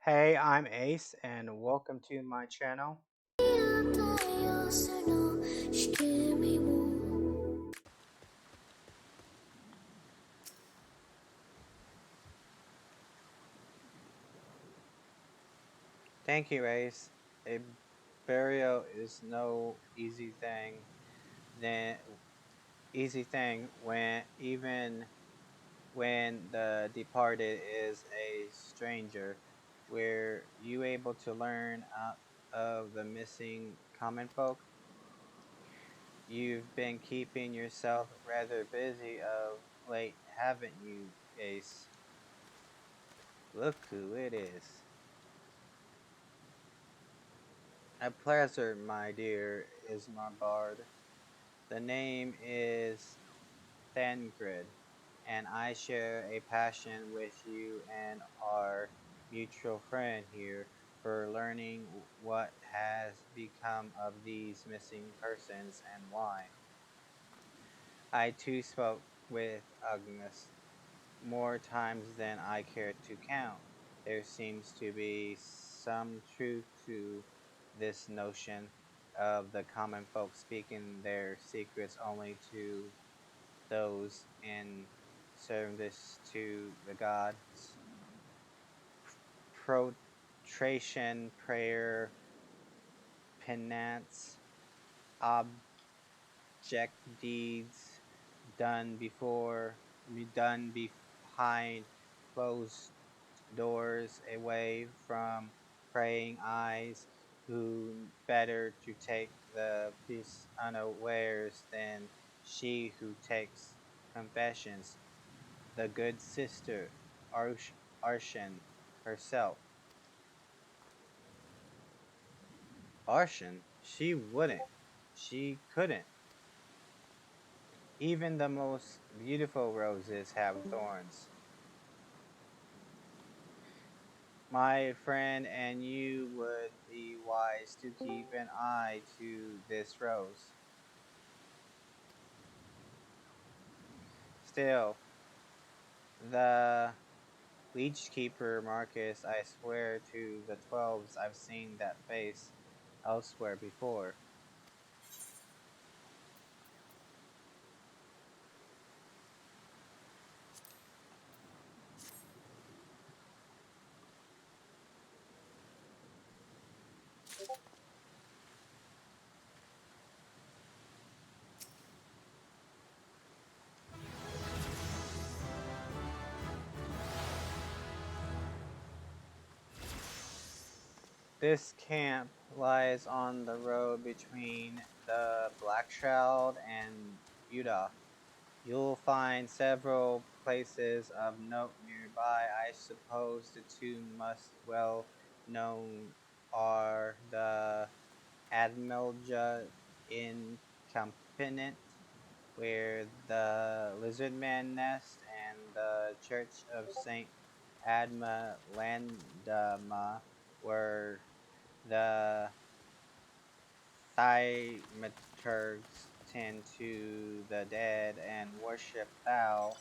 Hey, I'm Ace, and welcome to my channel. Thank you, Ace. A burial is no then easy thing when even when the departed is a stranger. Were you able to learn out of the missing common folk? You've been keeping yourself rather busy of late, haven't you, Ace? Look who it is. A pleasure, my dear Ismarbard. The name is Thangrid, and I share a passion with you and our mutual friend here for learning what has become of these missing persons and why. I too spoke with Agnes more times than I care to count. There seems to be some truth to this notion of the common folk speaking their secrets only to those in service to the gods. Protration, prayer, penance, object deeds done behind closed doors, away from praying eyes, who better to take the peace unawares than she who takes confessions, the good sister Arshan herself. Arshan? She wouldn't. She couldn't. Even the most beautiful roses have thorns. My friend, and you would be wise to keep an eye to this rose. Still, the leechkeeper Marcus, I swear to the 12s I've seen that face elsewhere before. This camp lies on the road between the Black Shroud and Utah. You'll find several places of note nearby. I suppose the two most well known are the Admelja Encampment, where the lizardman nest, and the Church of Saint Adma Landama, where the thaumaturgs tend to the dead and worship thou.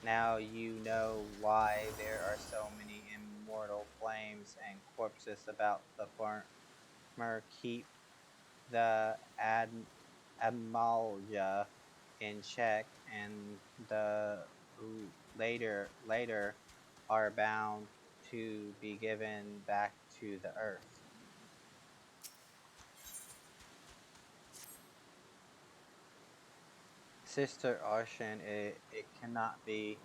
Now you know why there are so many immortal flames and corpses about the farmer. Keep the Amalja in check, and the later are bound to be given back to the earth. Sister Ocean, it cannot be,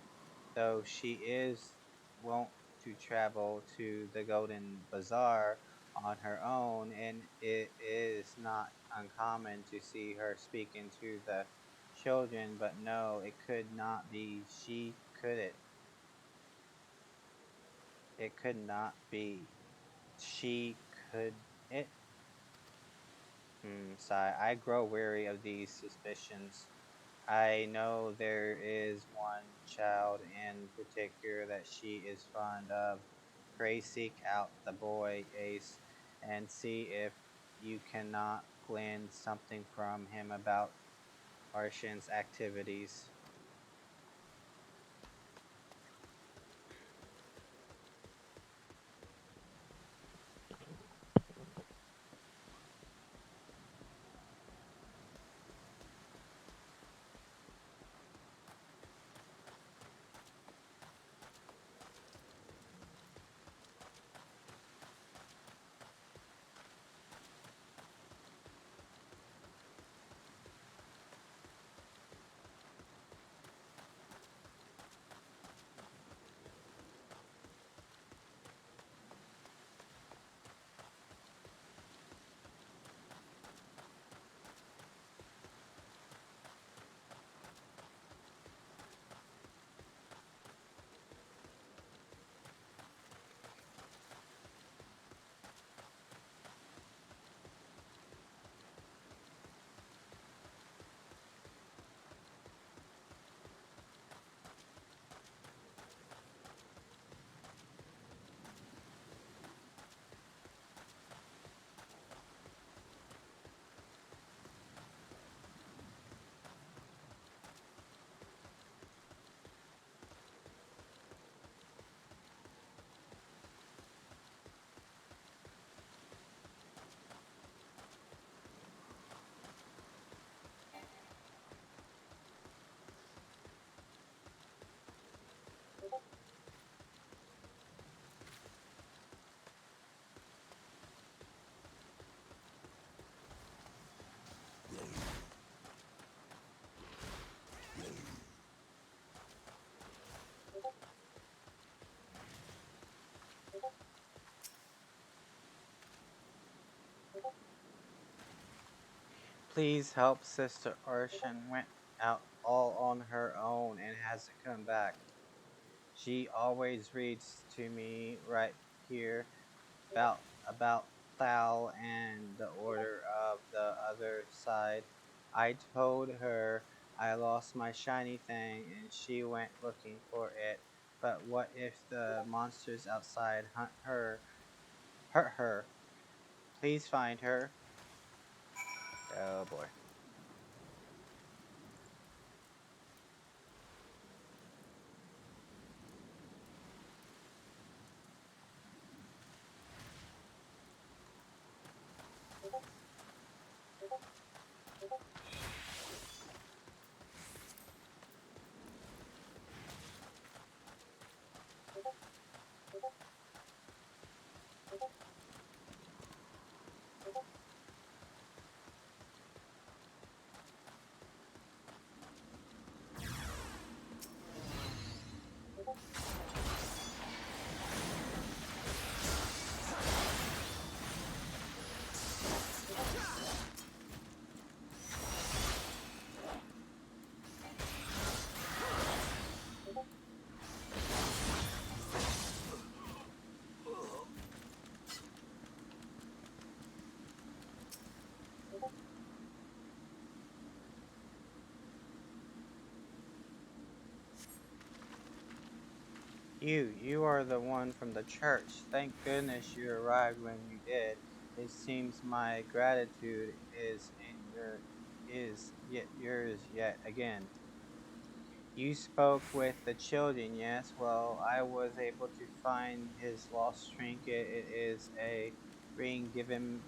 though she is wont to travel to the Golden Bazaar on her own, and it is not uncommon to see her speaking to the children. But no, it could not be. She could it. It could not be. She could it. Sigh. I grow weary of these suspicions. I know there is one child in particular that she is fond of. Pray seek out the boy, Ace, and see if you cannot glean something from him about Arshan's activities. Please help Sister Urshan went out all on her own and hasn't come back. She always reads to me right here about Thal and the order of the other side. I told her I lost my shiny thing and she went looking for it. But what if the monsters outside hurt her? Please find her. Oh boy. You are the one from the church. Thank goodness you arrived when you did. It seems my gratitude is yet yours yet again. You spoke with the children, yes? Well, I was able to find his lost trinket. It is a ring given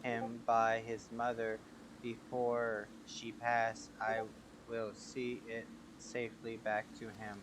him by his mother before she passed. I will see it safely back to him.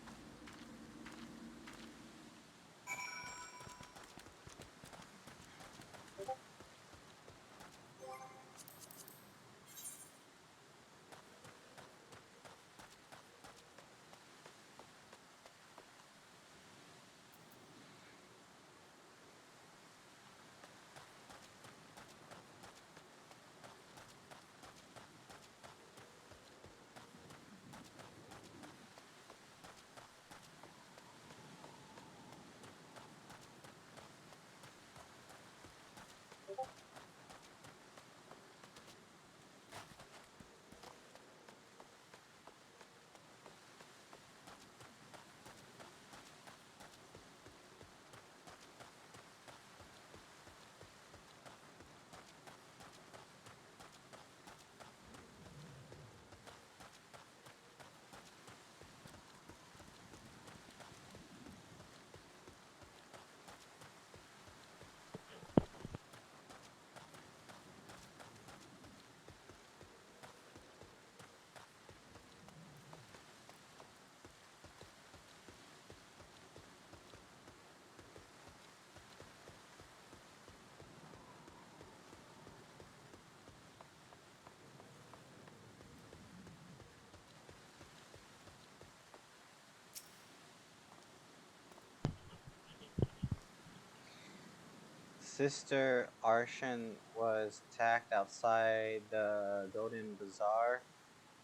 Sister Arshan was attacked outside the Golden Bazaar.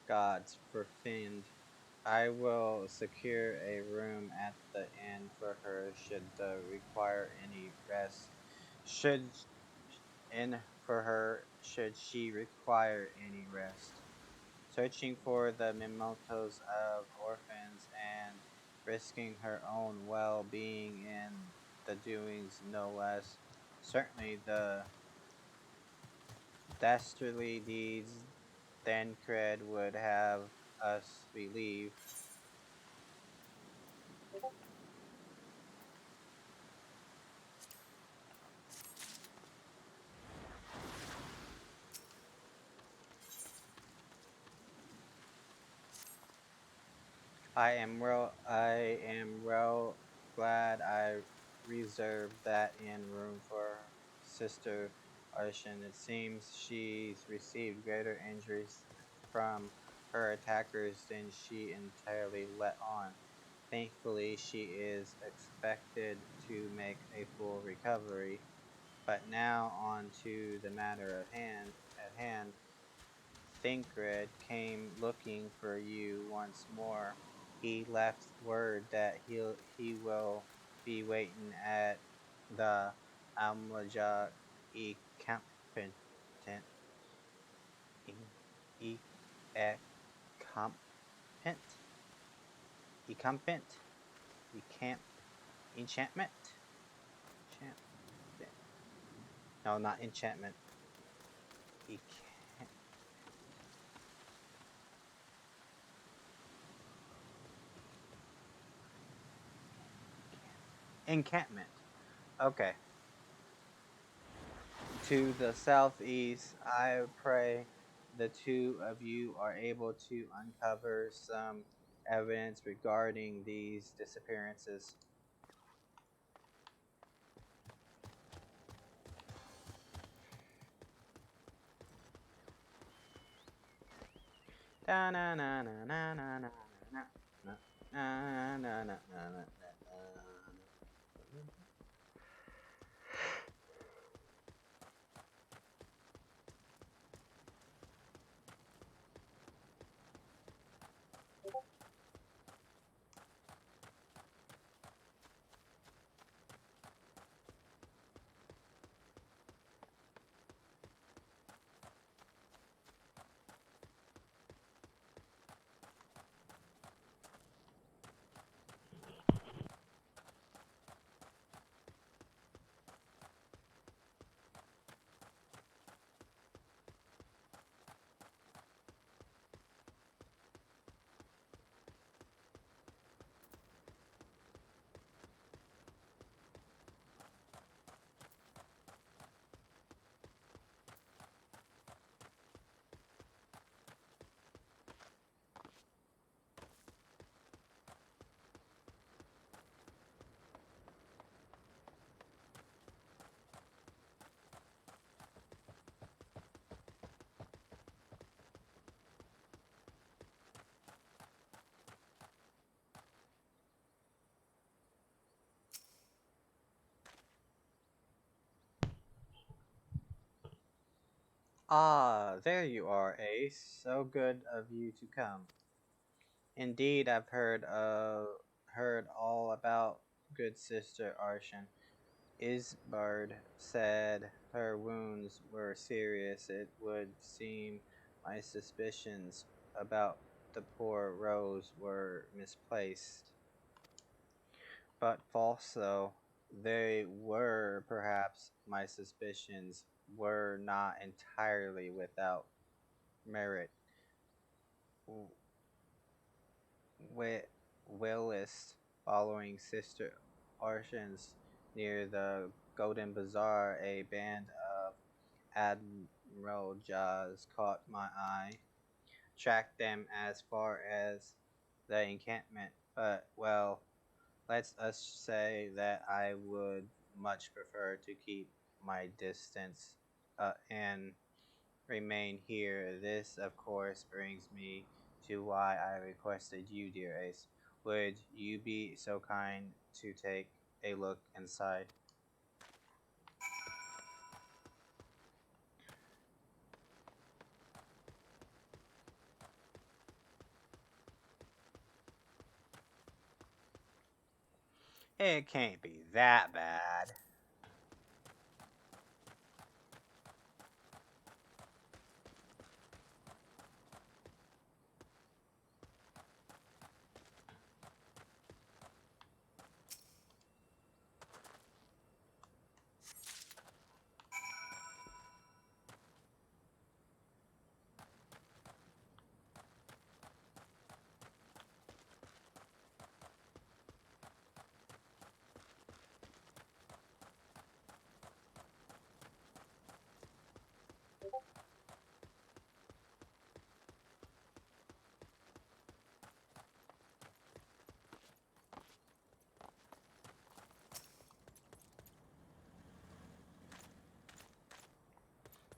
Gods forfend. I will secure a room at the inn for her should the require any rest. Should in for her should she require any rest. Searching for the mementos of orphans and risking her own well-being in the doings no less. Certainly the dastardly deeds Thancred would have us believe. I am real glad I reserved that in room for Sister Arshan. It seems she's received greater injuries from her attackers than she entirely let on. Thankfully, she is expected to make a full recovery. But now on to the matter at hand. at hand. Thinkred came looking for you once more. He left word that he will be waiting at the Almaja encampment. En- E- Encampment? Encampment? Encamp? Enchantment? Enchantment? No, not enchantment. Encamp- Encampment. Okay. To the southeast, I pray the two of you are able to uncover some evidence regarding these disappearances. Da na na na na na na na na na na na na. Ah, there you are, Ace. So good of you to come. Indeed, I've heard all about good sister Arshan. Isbard said her wounds were serious. It would seem my suspicions about the poor Rose were misplaced. But false though they were, perhaps my suspicions were not entirely without merit. Wi- Willis, following Sister Arshan's near the Golden Bazaar, a band of Admiral Jaws caught my eye. Tracked them as far as the encampment, but, well, let's us say that I would much prefer to keep my distance and remain here. This, of course, brings me to why I requested you, dear Ace. Would you be so kind to take a look inside? It can't be that bad.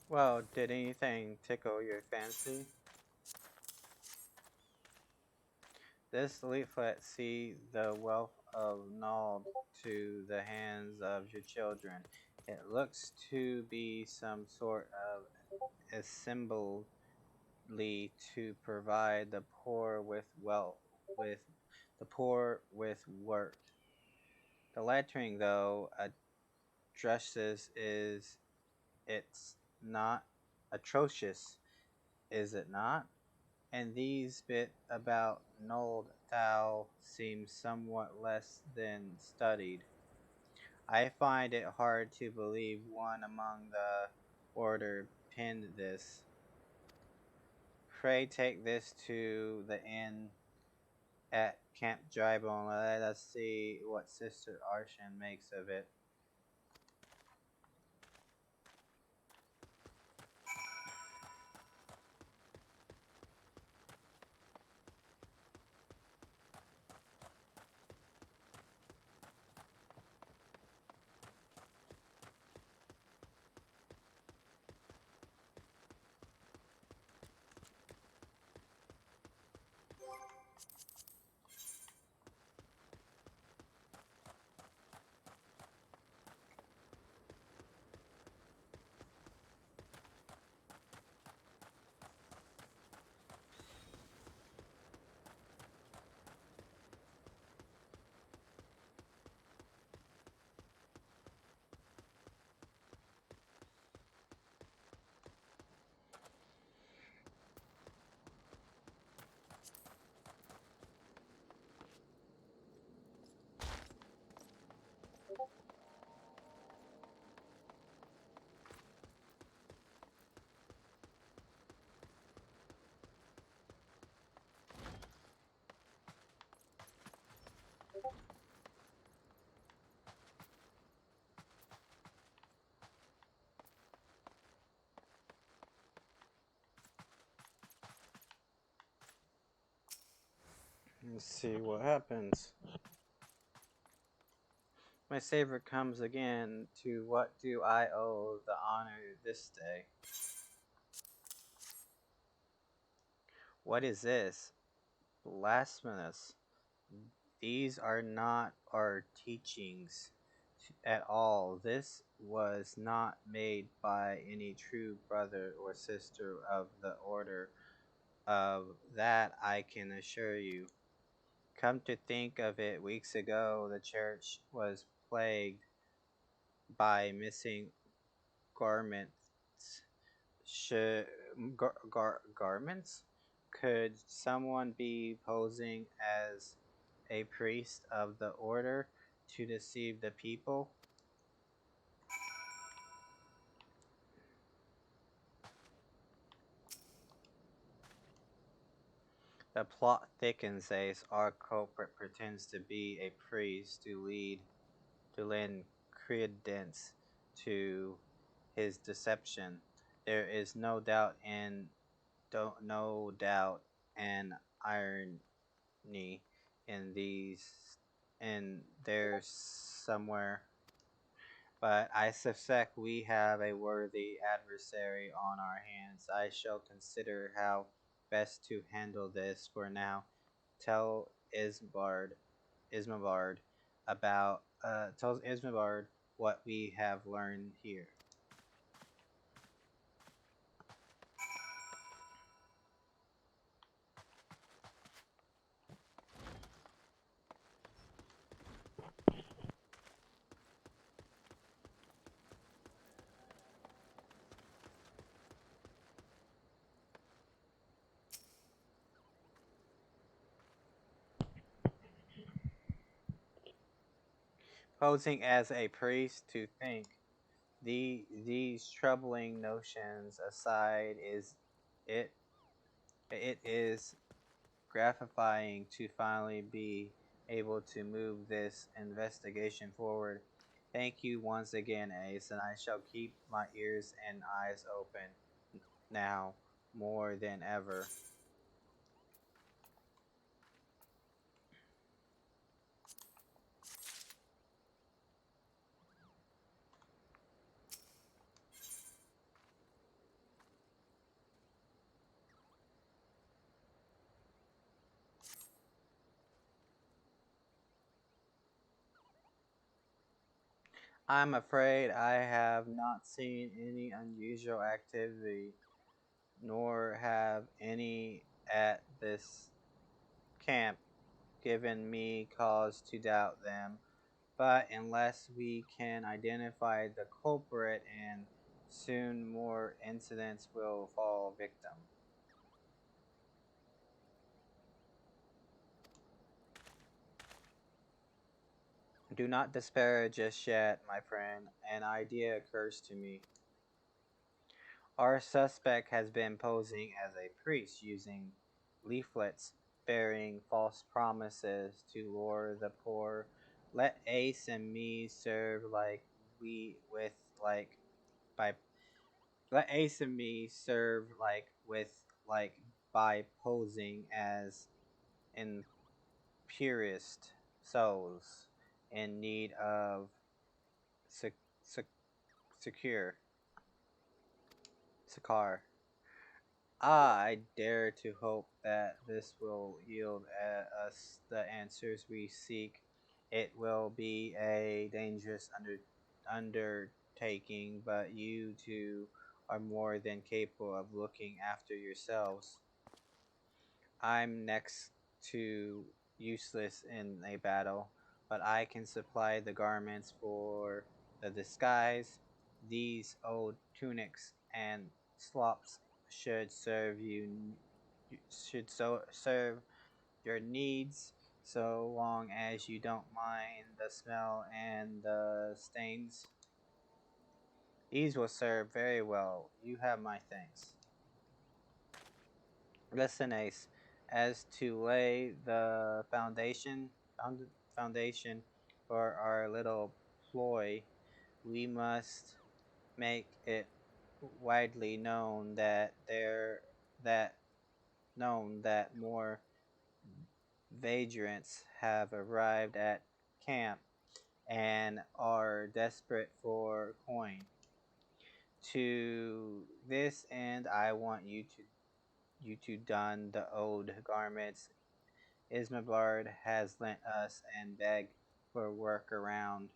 Well, did anything tickle your fancy? This leaflet see the wealth of Nald to the hands of your children. It looks to be some sort of assembly to provide with the poor with work. The lettering, though, addresses is it's not atrocious, is it not? And these bit about Nold thou seem somewhat less than studied. I find it hard to believe one among the order penned this. Pray take this to the inn at Camp Drybone. Let us see what Sister Arshan makes of it. Let's see what happens. My savior comes again. To what do I owe the honor this day? What is this? Blasphemous. These are not our teachings at all. This was not made by any true brother or sister of the order. Of that I can assure you. Come to think of it, weeks ago the church was plagued by missing garments. Should garments? Could someone be posing as a priest of the order to deceive the people? The plot thickens as our culprit pretends to be a priest to lend credence to his deception. There is no doubt and irony in these in there somewhere, but I suspect we have a worthy adversary on our hands. I shall consider how best to handle this. For now, tell Ismabard tells Ismabard what we have learned here. Posing as a priest to think these troubling notions aside, it it is gratifying to finally be able to move this investigation forward. Thank you once again, Ace, and I shall keep my ears and eyes open now more than ever. I'm afraid I have not seen any unusual activity, nor have any at this camp given me cause to doubt them. But unless we can identify the culprit, and soon more incidents will fall victim. Do not despair just yet, my friend. An idea occurs to me. Our suspect has been posing as a priest using leaflets bearing false promises to lure the poor. Let Ace and me serve like we with like by let Ace and me serve like with like by posing as impurist souls in need of sec- sec- secure Sakar. I dare to hope that this will yield us the answers we seek. It will be a dangerous undertaking, but you two are more than capable of looking after yourselves. I'm next to useless in a battle, but I can supply the garments for the disguise. These old tunics and slops should serve your needs so long as you don't mind the smell and the stains. These will serve very well. You have my thanks. Listen, Ace, as to lay the foundation for our little ploy, we must make it widely known that more vagrants have arrived at camp and are desperate for coin. To this end, I want you to don the old garments Isambard has lent us and beg for work around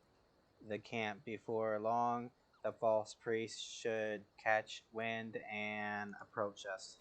the camp. Before long, the false priest should catch wind and approach us.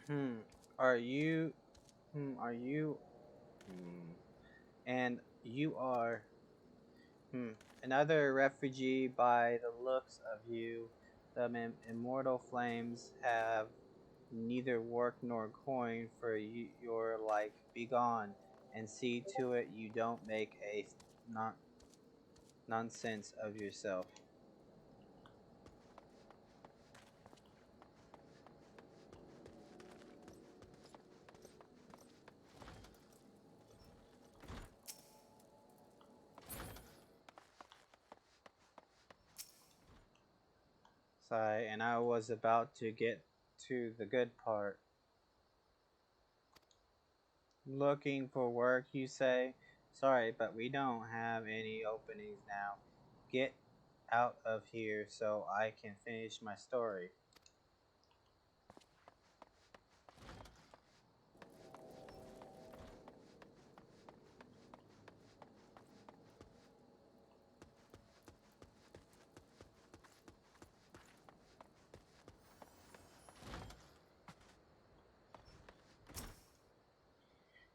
Hmm. Are you? Are you? Hmm. And you are. Hmm. Another refugee by the looks of you. The immortal flames have neither work nor coin for your like. Begone and see to it you don't make a non- nonsense of yourself. Sigh, and I was about to get to the good part. Looking for work, you say? Sorry, but we don't have any openings now. Get out of here so I can finish my story.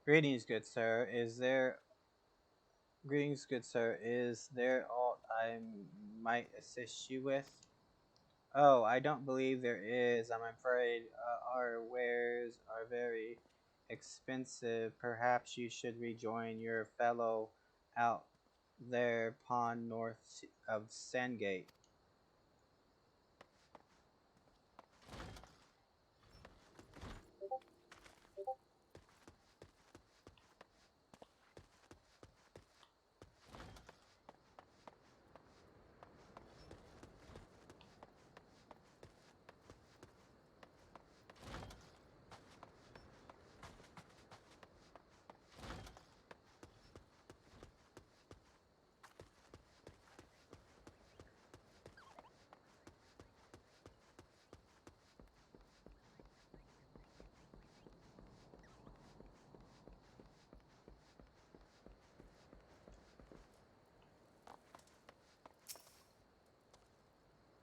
Greetings, good sir. Is there aught I might assist you with? Oh, I don't believe there is. I'm afraid our wares are very expensive. Perhaps you should rejoin your fellow out there pond north of Sandgate.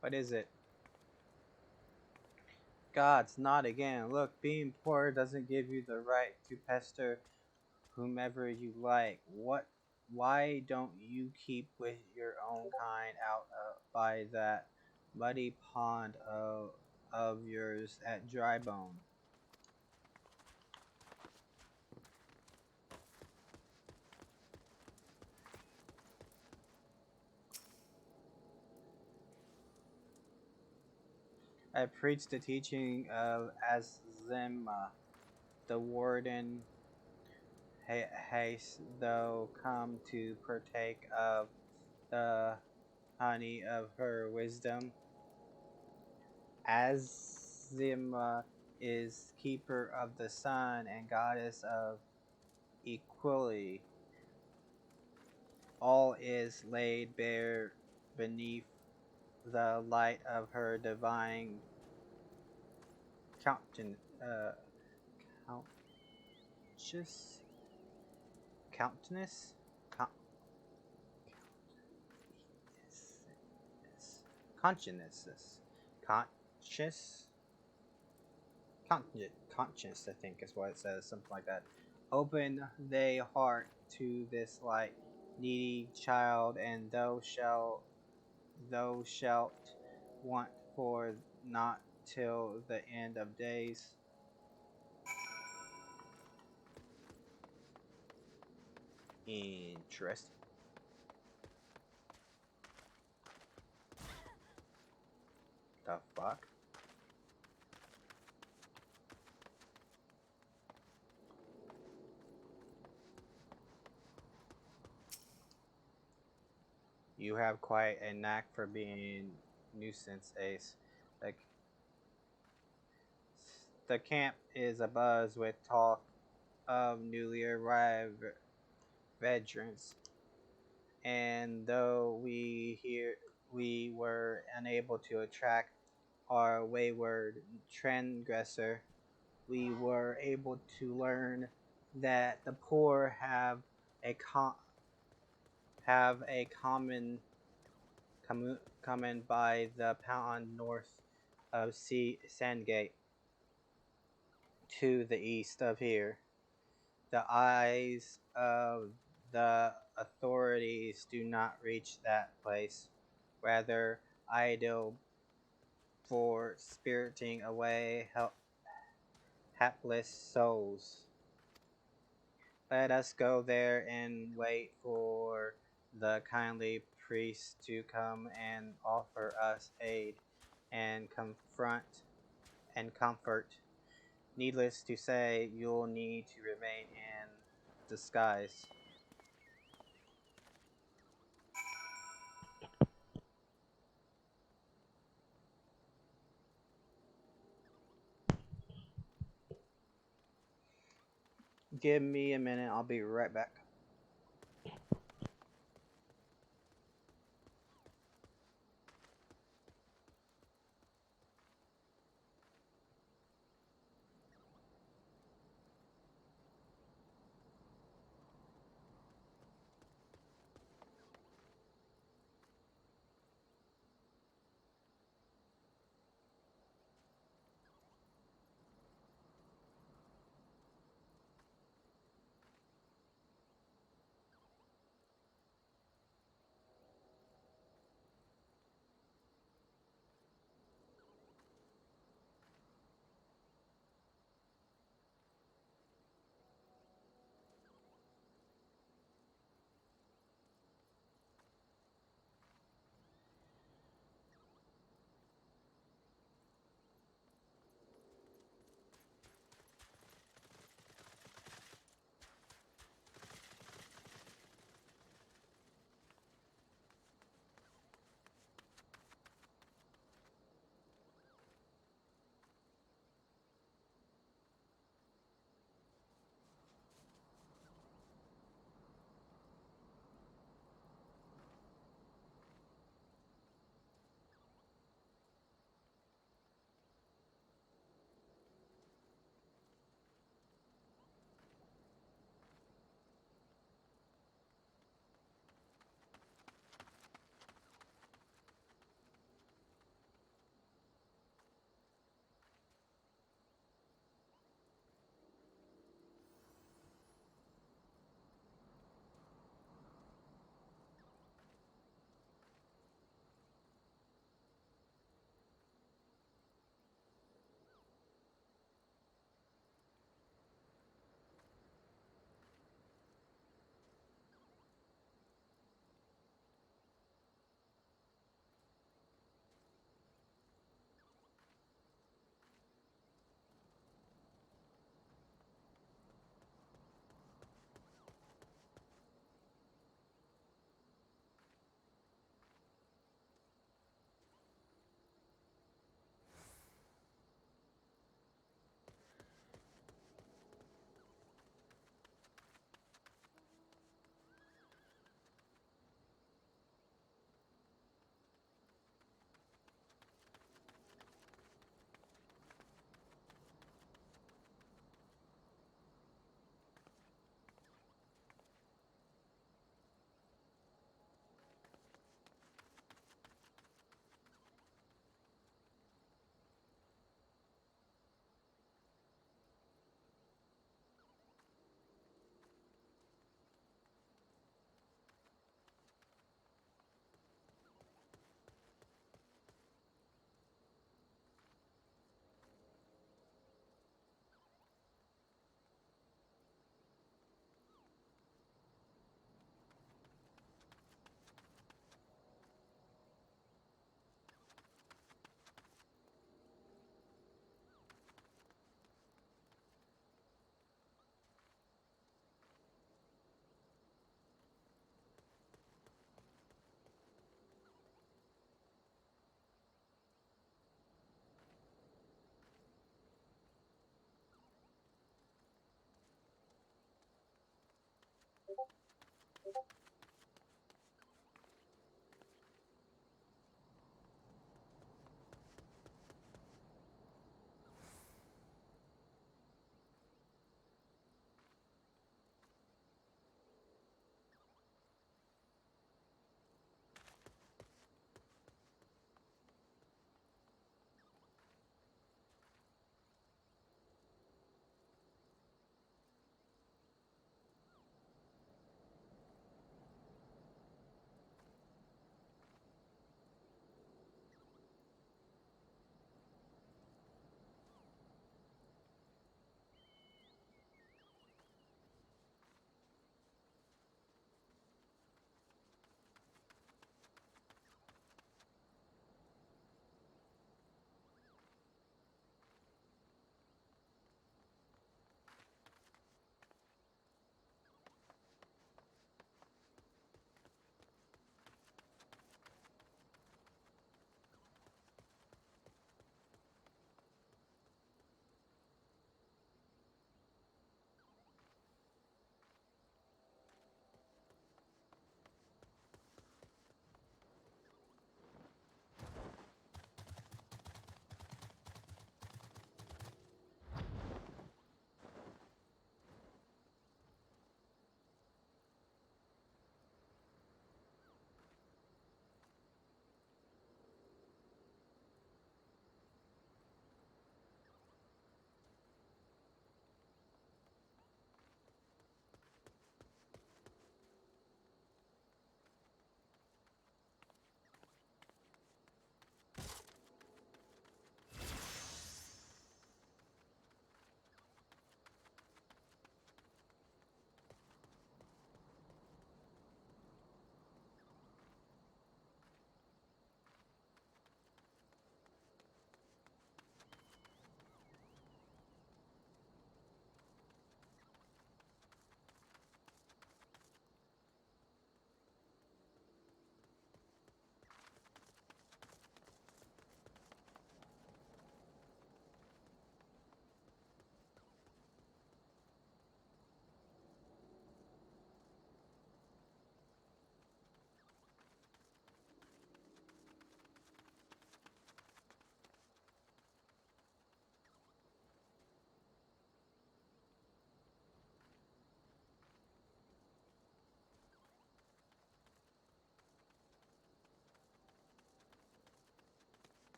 What is it? Gods, not again. Look, being poor doesn't give you the right to pester whomever you like. What? Why don't you keep with your own kind out by that muddy pond of yours at Drybone? I preach the teaching of Azima, the warden has though come to partake of the honey of her wisdom. Azima is keeper of the sun and goddess of equality. All is laid bare beneath the light of her divine countenance. Conscious countenance. Consciousness. Conscious. Conscious, I think is what it says, something like that. Open thy heart to this light, needy child, and thou shalt want for not till the end of days. Interesting. The fuck? You have quite a knack for being nuisance, Ace. Like the camp is abuzz with talk of newly arrived veterans, and though we were unable to attract our wayward transgressor, we were able to learn that the poor have a common by the pound north of Sandgate to the east of here. The eyes of the authorities do not reach that place, rather idle for spiriting away hapless souls. Let us go there and wait for the kindly priest to come and offer us aid and comfort. Needless to say, you'll need to remain in disguise. Give me a minute, I'll be right back.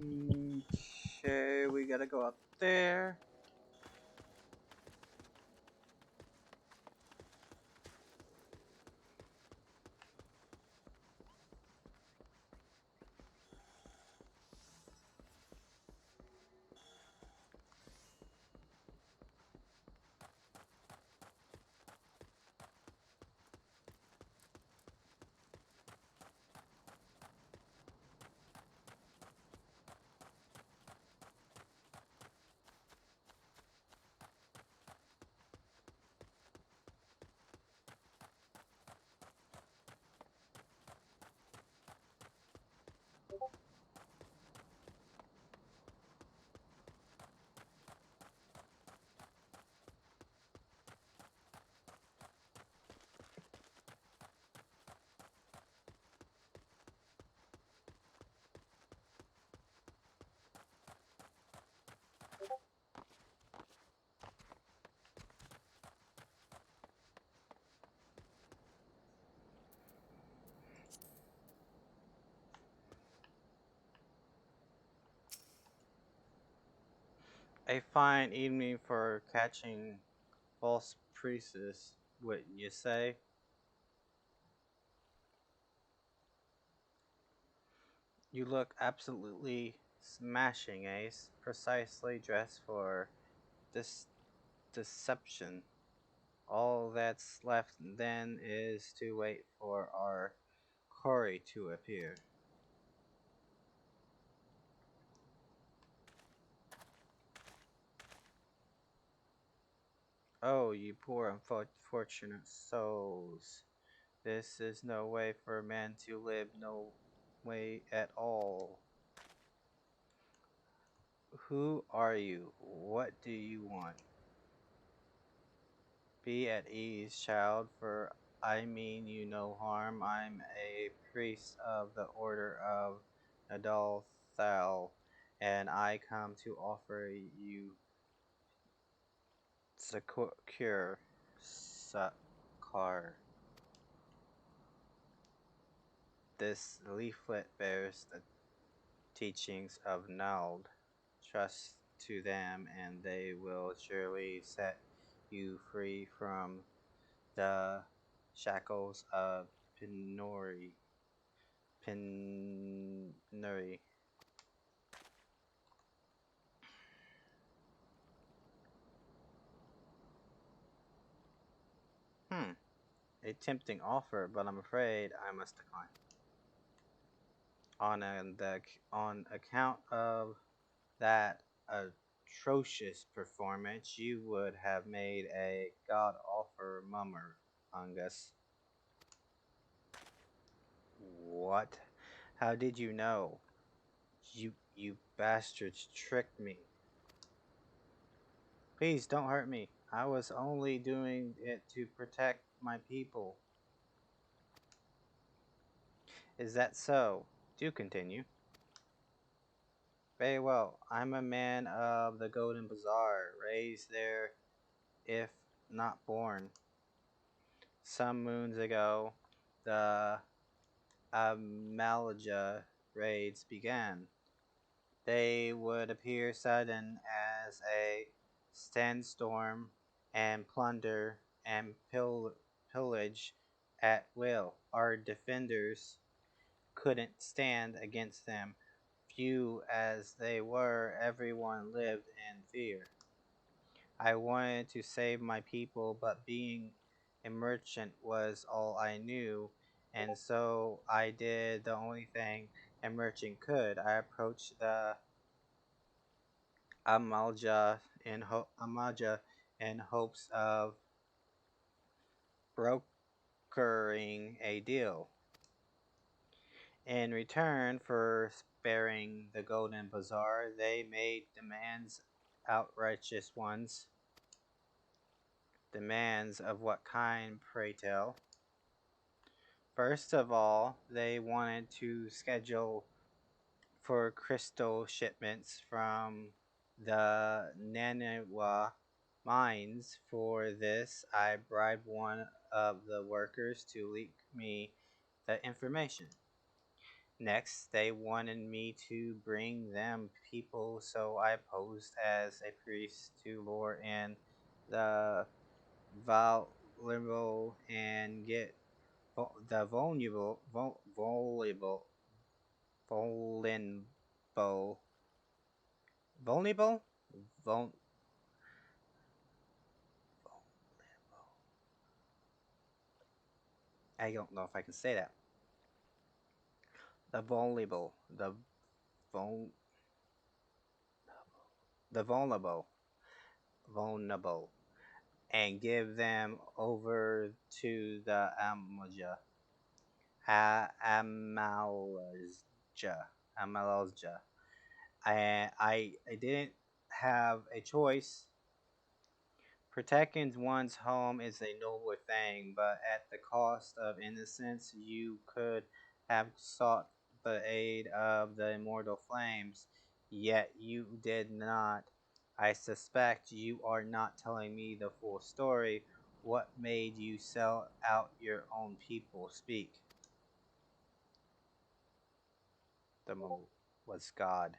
Okay, we gotta go up there. A fine evening for catching false priests, wouldn't you say? You look absolutely smashing, Ace. Precisely dressed for this deception. All that's left then is to wait for our quarry to appear. Oh, you poor unfortunate souls. This is no way for man to live, no way at all. Who are you? What do you want? Be at ease, child, for I mean you no harm. I'm a priest of the order of Nadal Thal, and I come to offer you secure succor. This leaflet bears the teachings of Nald. Trust to them, and they will surely set you free from the shackles of penury. Penury. Hmm. A tempting offer, but I'm afraid I must decline. On account of that atrocious performance, you would have made a god awful mummer, Angus. What? How did you know? You bastards tricked me. Please don't hurt me. I was only doing it to protect my people. Is that so? Do continue. Very well. I'm a man of the Golden Bazaar, raised there, if not born. Some moons ago, the Amalja raids began. They would appear sudden as a sandstorm and plunder and pillage at will. Our defenders couldn't stand against them. Few as they were, everyone lived in fear. I wanted to save my people, but being a merchant was all I knew, and so I did the only thing a merchant could. I approached the Amalja in hopes of brokering a deal. In return for sparing the Golden Bazaar, they made demands, outrageous ones. Demands of what kind, pray tell? First of all, they wanted to schedule for crystal shipments from the Nanawa mines. For this, I bribed one of the workers to leak me the information. Next, they wanted me to bring them people, so I posed as a priest to lure in the vulnerable and get the vulnerable, vulnerable, vul, I don't know if I can say that. The vulnerable, vul, the vulnerable, and give them over to the Amalja, Amalja. I didn't have a choice. Protecting one's home is a noble thing, but at the cost of innocence, you could have sought the aid of the immortal flames, yet you did not. I suspect you are not telling me the full story. What made you sell out your own people? Speak. The was God.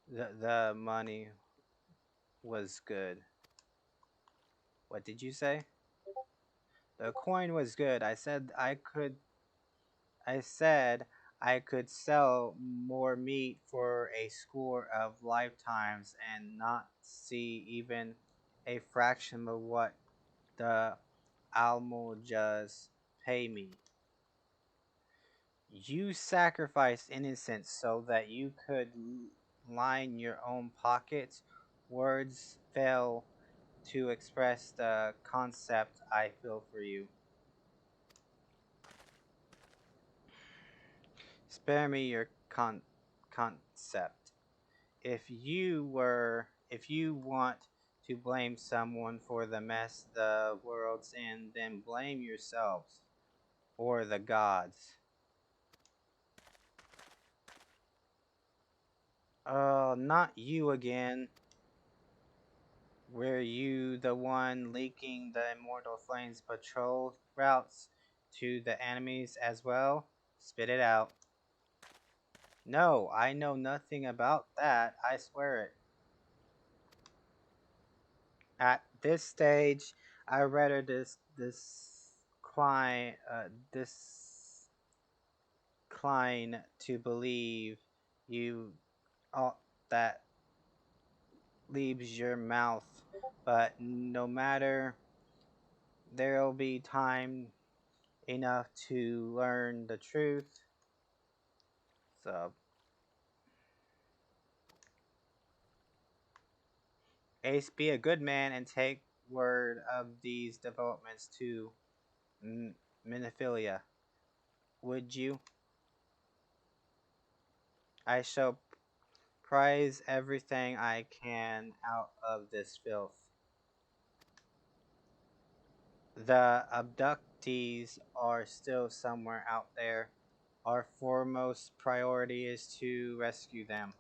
The money was good. What did you say? The coin was good. I said I could sell more meat for a score of lifetimes and not see even a fraction of what the Almojas pay me. You sacrificed innocence so that you could line your own pockets. Words fail to express the concept I feel for you. Spare me your concept. If you want to blame someone for the mess the world's in, then blame yourselves or the gods. Oh, not you again. Were you the one leaking the immortal flames patrol routes to the enemies as well? Spit it out. No, I know nothing about that. I swear it. At this stage, I rather decline to believe you all that leaves your mouth. But no matter, there'll be time enough to learn the truth. So, Ace, be a good man and take word of these developments to Minophilia. Would you? I shall prize everything I can out of this filth. The abductees are still somewhere out there. Our foremost priority is to rescue them.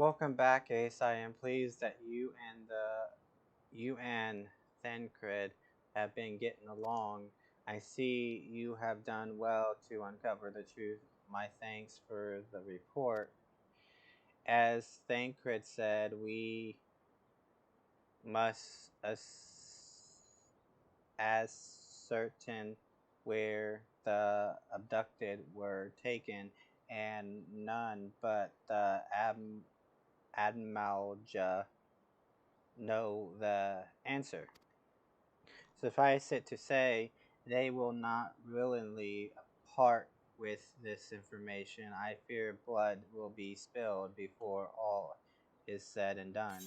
Welcome back, Ace. I am pleased that you and Thancred have been getting along. I see you have done well to uncover the truth. My thanks for the report. As Thancred said, we must ascertain where the abducted were taken, and none but the Admalja know the answer. Suffice it to say, they will not willingly part with this information. I fear blood will be spilled before all is said and done.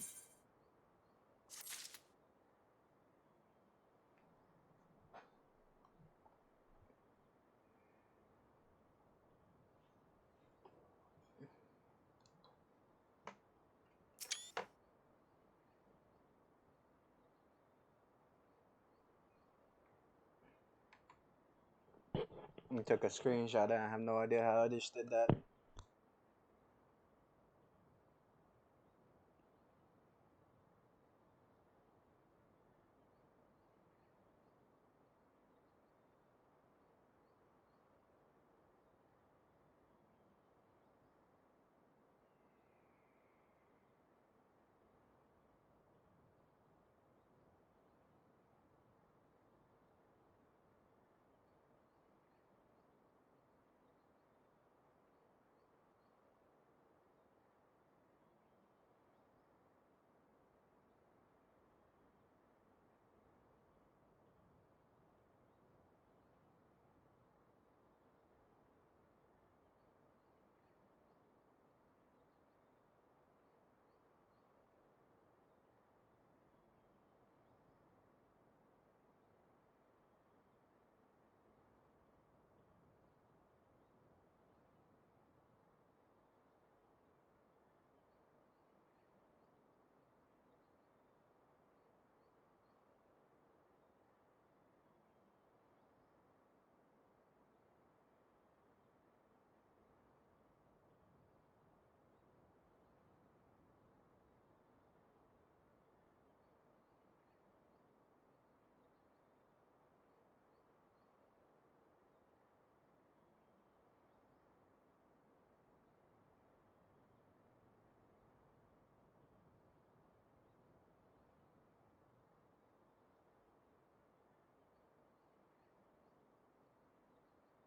I took a screenshot. I have no idea how I just did that.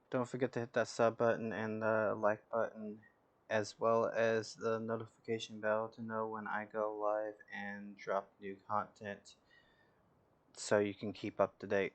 Don't forget to hit that sub button and the like button, as well as the notification bell to know when I go live and drop new content so you can keep up to date.